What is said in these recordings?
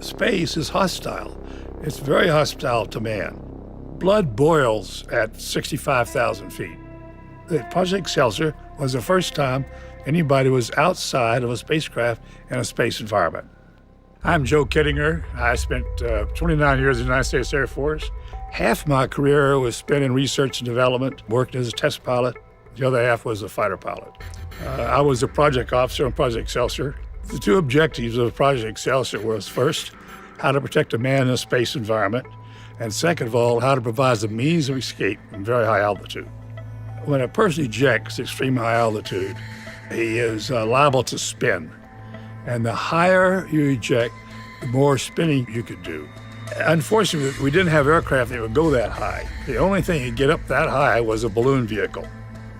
Space is hostile. It's very hostile to man. Blood boils at 65,000 feet. The Project Excelsior was the first time anybody was outside of a spacecraft in a space environment. I'm Joe Kittinger. I spent 29 years in the United States Air Force. Half my career was spent in research and development, working as a test pilot. The other half was a fighter pilot. I was a project officer on Project Excelsior. The two objectives of Project Excelsior was, first, how to protect a man in a space environment, and second of all, how to provide the means of escape from very high altitude. When a person ejects at extreme high altitude, he is liable to spin. And the higher you eject, the more spinning you could do. Unfortunately, we didn't have aircraft that would go that high. The only thing that could get up that high was a balloon vehicle.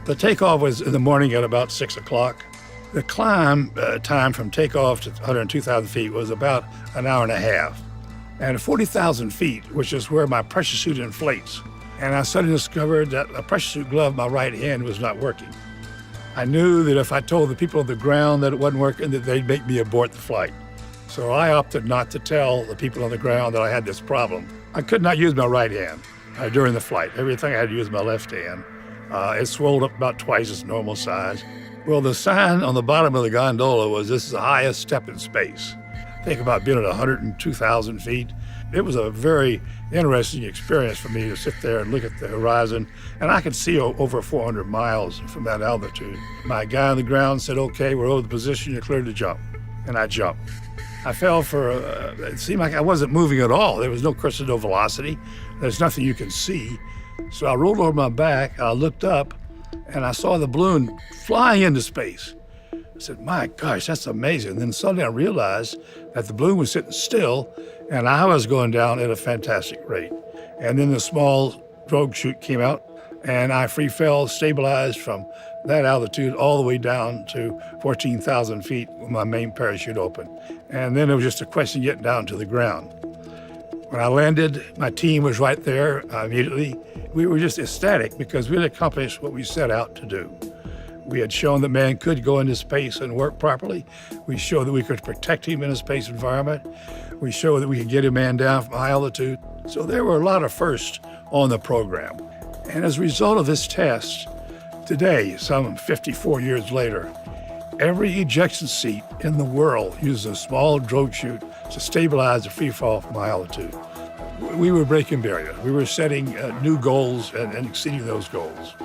The takeoff was in the morning at about 6 o'clock. The climb time from takeoff to 102,000 feet was about an hour and a half. And at 40,000 feet, which is where my pressure suit inflates, and I suddenly discovered that a pressure suit glove in my right hand was not working. I knew that if I told the people on the ground that it wasn't working, that they'd make me abort the flight. So I opted not to tell the people on the ground that I had this problem. I could not use my right hand during the flight. Everything I had to use my left hand. It swelled up about twice its normal size. Well, the sign on the bottom of the gondola was, "This is the highest step in space." Think about being at 102,000 feet. It was a very interesting experience for me to sit there and look at the horizon, and I could see over 400 miles from that altitude. My guy on the ground said, "Okay, we're over the position, you're cleared to jump." And I jumped. I fell for, it seemed like I wasn't moving at all. There was no crystal, no velocity. There's nothing you can see. So I rolled over my back, I looked up, and I saw the balloon flying into space. I said, "My gosh, that's amazing." And then suddenly I realized that the balloon was sitting still and I was going down at a fantastic rate. And then the small drogue chute came out and I free fell, stabilized from that altitude all the way down to 14,000 feet with my main parachute open. And then it was just a question of getting down to the ground. When I landed, my team was right there immediately. We were just ecstatic because we had accomplished what we set out to do. We had shown that man could go into space and work properly. We showed that we could protect him in a space environment. We showed that we could get a man down from high altitude. So there were a lot of firsts on the program. And as a result of this test, today, some 54 years later, every ejection seat in the world uses a small drogue chute to stabilize the free fall from high altitude. We were breaking barriers. We were setting new goals and exceeding those goals.